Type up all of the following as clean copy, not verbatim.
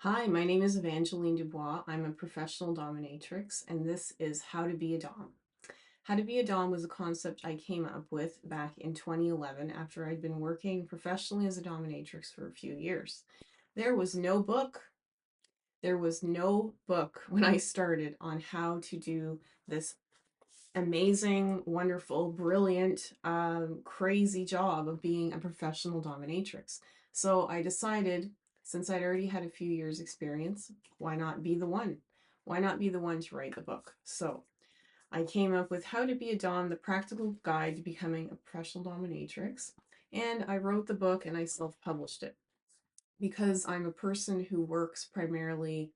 Hi, my name is Evangeline Dubois. I'm a professional dominatrix, and this is How to Be a Dom. How to Be a Dom was a concept I came up with back in 2011 after I'd been working professionally as a dominatrix for a few years. There was no book. There was no book when I started on how to do this amazing, wonderful, brilliant, crazy job of being a professional dominatrix. So I decided, since I'd already had a few years' experience, why not be the one? Why not be the one to write the book? So I came up with How to Be a Dom, the practical guide to becoming a professional dominatrix. And I wrote the book and I self published it because I'm a person who works primarily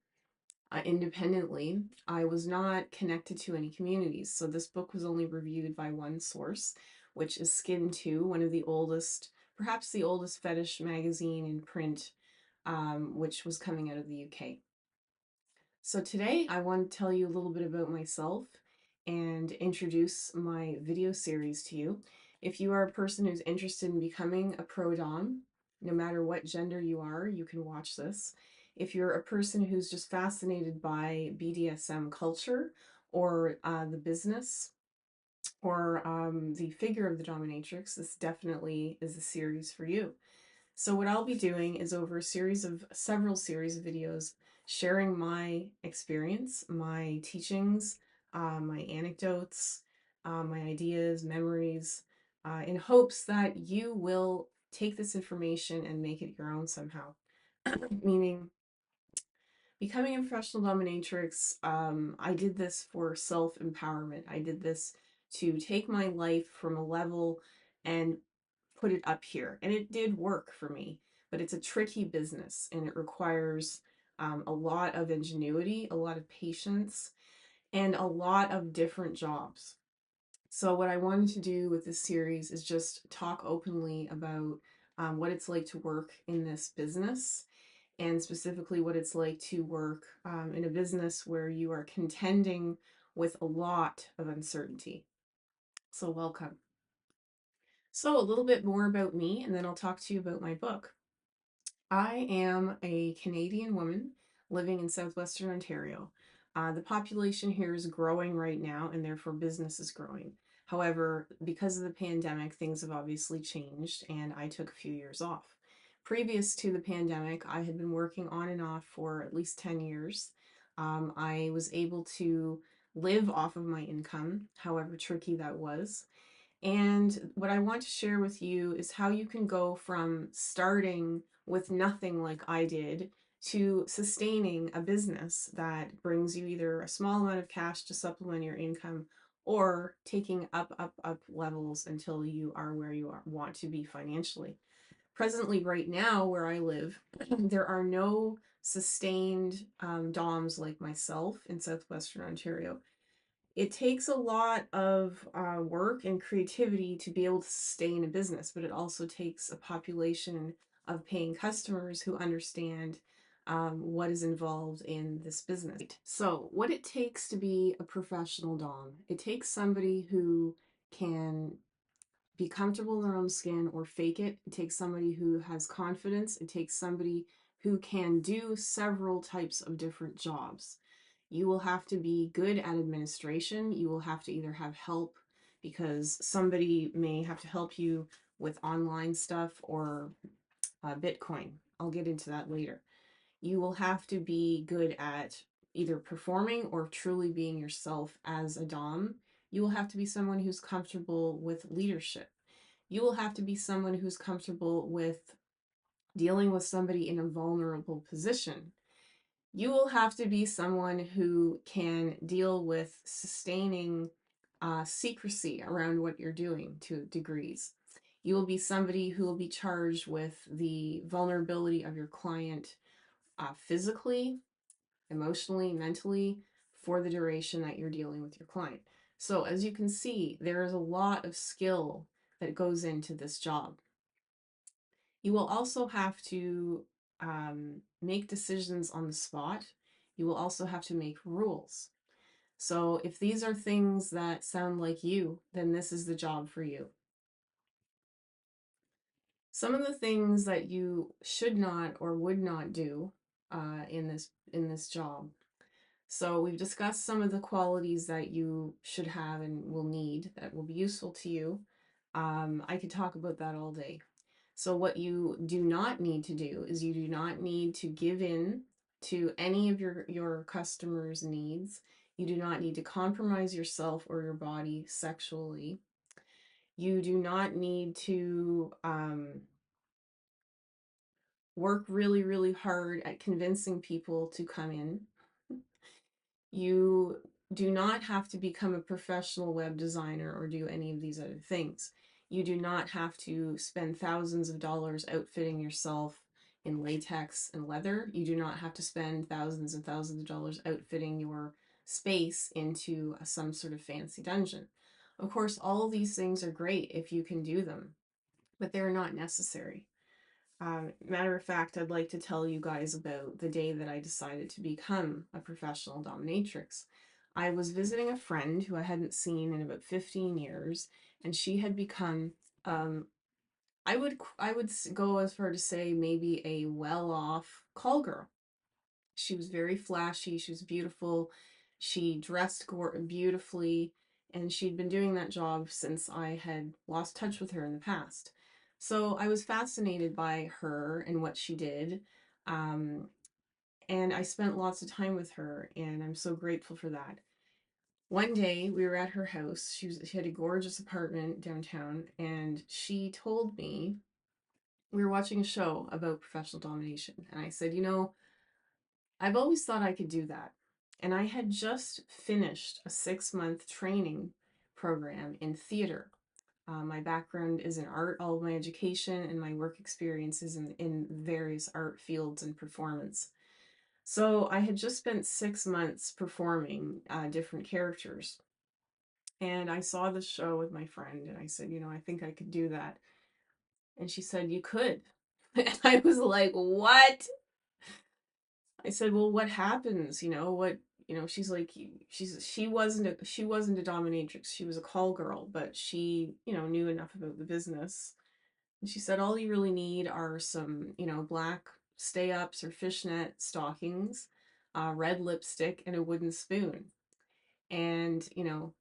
independently. I was not connected to any communities. So this book was only reviewed by one source, which is Skin 2, one of the oldest, perhaps the oldest fetish magazine in print, which was coming out of the UK. So today I want to tell you a little bit about myself and introduce my video series to you. If you are a person who's interested in becoming a pro dom, no matter what gender you are, you can watch this. If you're a person who's just fascinated by BDSM culture or the business or the figure of the dominatrix, this definitely is a series for you. So what I'll be doing is over a series of several series of videos sharing my experience, my teachings, my anecdotes, my ideas, memories, in hopes that you will take this information and make it your own somehow. Meaning, becoming a professional dominatrix, I did this for self-empowerment. I did this to take my life from a level and put it up here. And it did work for me, but it's a tricky business and it requires a lot of ingenuity, a lot of patience, and a lot of different jobs. So, what I wanted to do with this series is just talk openly about what it's like to work in this business and specifically what it's like to work in a business where you are contending with a lot of uncertainty. So, welcome. So, a little bit more about me, and then I'll talk to you about my book. I am a Canadian woman living in southwestern Ontario. The population here is growing right now, and therefore business is growing. However, because of the pandemic, things have obviously changed, and I took a few years off. Previous to the pandemic, I had been working on and off for at least 10 years. I was able to live off of my income, however tricky that was. And what I want to share with you is how you can go from starting with nothing like I did to sustaining a business that brings you either a small amount of cash to supplement your income or taking up levels until you are where you want to be financially. Presently, right now, where I live, there are no sustained DOMs like myself in southwestern Ontario. It takes a lot of work and creativity to be able to sustain a business, but it also takes a population of paying customers who understand what is involved in this business. So, what it takes to be a professional Dom, it takes somebody who can be comfortable in their own skin or fake it. It takes somebody who has confidence. It takes somebody who can do several types of different jobs. You will have to be good at administration. You will have to either have help because somebody may have to help you with online stuff or Bitcoin. I'll get into that later. You will have to be good at either performing or truly being yourself as a Dom. You will have to be someone who's comfortable with leadership. You will have to be someone who's comfortable with dealing with somebody in a vulnerable position. You will have to be someone who can deal with sustaining secrecy around what you're doing to degrees. You will be somebody who will be charged with the vulnerability of your client physically, emotionally, mentally, for the duration that you're dealing with your client. So, as you can see, there is a lot of skill that goes into this job. You will also have to make decisions on the spot. You will also have to make rules. So, if these are things that sound like you, then this is the job for you. Some of the things that you should not or would not do in this job. So we've discussed some of the qualities that you should have and will need that will be useful to you. I could talk about that all day. So what you do not need to do is you do not need to give in to any of your customers' needs. You do not need to compromise yourself or your body sexually. You do not need to work really, really hard at convincing people to come in. You do not have to become a professional web designer or do any of these other things. You do not have to spend thousands of dollars outfitting yourself in latex and leather. You do not have to spend thousands and thousands of dollars outfitting your space into some sort of fancy dungeon. Of course, all of these things are great if you can do them, but they're not necessary. Matter of fact, I'd like to tell you guys about the day that I decided to become a professional dominatrix. I was visiting a friend who I hadn't seen in about 15 years, and she had become, I would go as far to say maybe a well-off call girl. She was very flashy, she was beautiful, she dressed beautifully, and she'd been doing that job since I had lost touch with her in the past. So I was fascinated by her and what she did. Um, and I spent lots of time with her, and I'm so grateful for that. One day we were at her house. She had a gorgeous apartment downtown, and she told me we were watching a show about professional domination. And I said, you know, I've always thought I could do that. And I had just finished a 6-month training program in theater. My background is in art, all of my education and my work experiences in various art fields and performance. So I had just spent 6 months performing different characters. And I saw the show with my friend and I said, you know, I think I could do that. And she said, you could. And I was like, what? I said, well, what happens? You know, what, you know, she's like, she wasn't a dominatrix. She was a call girl, but she, you know, knew enough about the business. And she said, all you really need are some, you know, black stay-ups or fishnet stockings, red lipstick, and a wooden spoon. And, you know,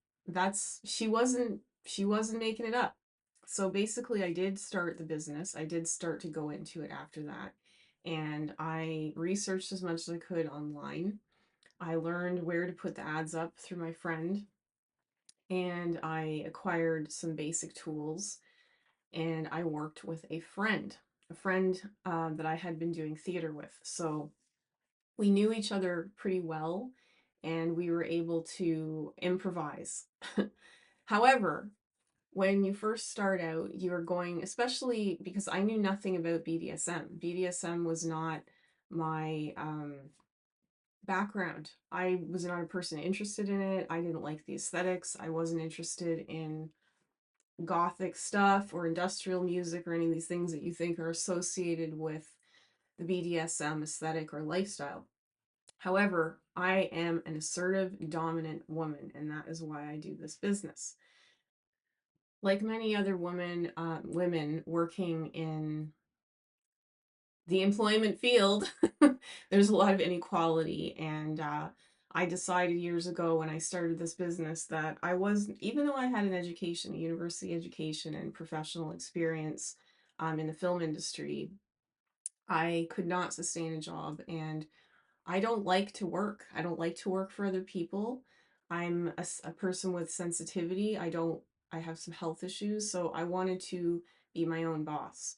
she wasn't making it up. So basically I did start the business. I did start to go into it after that. And I researched as much as I could online. I learned where to put the ads up through my friend, and I acquired some basic tools, and I worked with a friend that I had been doing theater with. So we knew each other pretty well, and we were able to improvise. However, when you first start out, you're going, especially because I knew nothing about BDSM. BDSM was not my background. I was not a person interested in it. I didn't like the aesthetics. I wasn't interested in gothic stuff or industrial music or any of these things that you think are associated with the BDSM aesthetic or lifestyle. However, I am an assertive, dominant woman, and that is why I do this business. Like many other women working in the employment field, there's a lot of inequality. And I decided years ago when I started this business that even though I had an education, a university education and professional experience in the film industry, I could not sustain a job. And I don't like to work. I don't like to work for other people. I'm a person with sensitivity. I have some health issues, so I wanted to be my own boss.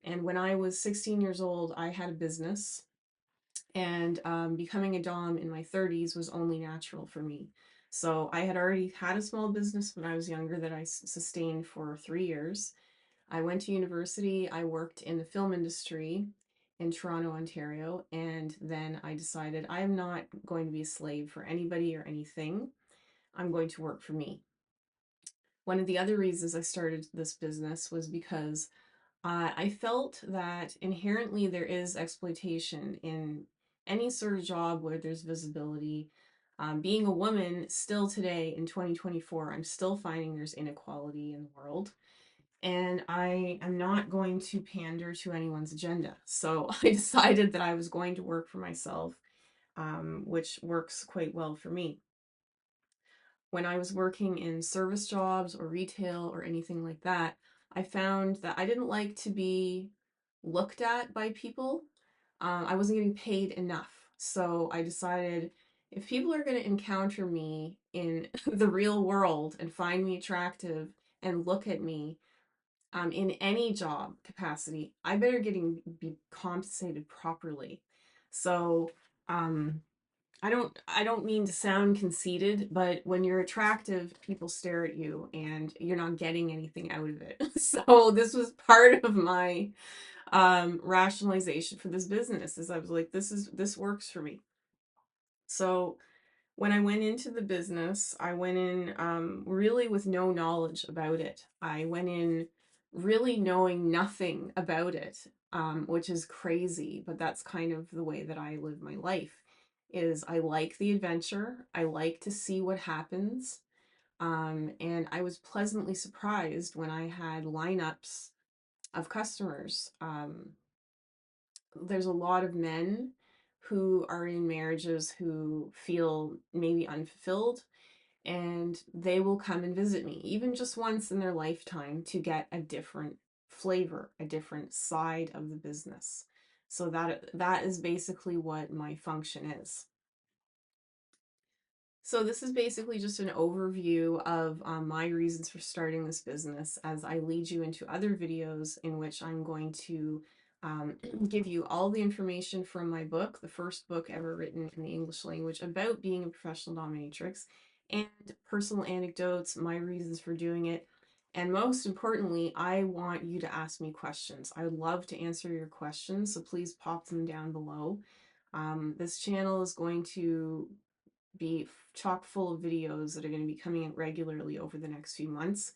And when I was 16 years old, I had a business, and becoming a Dom in my 30s was only natural for me. So I had already had a small business when I was younger that I sustained for 3 years. I went to university, I worked in the film industry in Toronto, Ontario, and then I decided I am not going to be a slave for anybody or anything. I'm going to work for me. One of the other reasons I started this business was because I felt that inherently there is exploitation in any sort of job where there's visibility. Being a woman, still today in 2024, I'm still finding there's inequality in the world. and I am not going to pander to anyone's agenda. So I decided that I was going to work for myself, which works quite well for me. When I was working in service jobs or retail or anything like that, I found that I didn't like to be looked at by people. I wasn't getting paid enough. So I decided if people are going to encounter me in the real world and find me attractive and look at me in any job capacity, I better be compensated properly. So um, I don't mean to sound conceited, but when you're attractive, people stare at you and you're not getting anything out of it. So this was part of my rationalization for this business is I was like, this works for me. So when I went into the business, I went in really with no knowledge about it. I went in really knowing nothing about it, which is crazy, but that's kind of the way that I live my life. Is I like the adventure. I like to see what happens. And I was pleasantly surprised when I had lineups of customers. There's a lot of men who are in marriages who feel maybe unfulfilled, and they will come and visit me even just once in their lifetime to get a different flavor, a different side of the business. So that is basically what my function is. So this is basically just an overview of my reasons for starting this business as I lead you into other videos in which I'm going to give you all the information from my book, the first book ever written in the English language about being a professional dominatrix, and personal anecdotes, my reasons for doing it. And most importantly, I want you to ask me questions. I would love to answer your questions, so please pop them down below. This channel is going to be chock full of videos that are going to be coming out regularly over the next few months.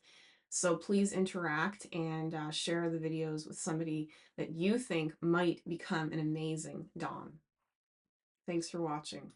So please interact and share the videos with somebody that you think might become an amazing Dom. Thanks for watching.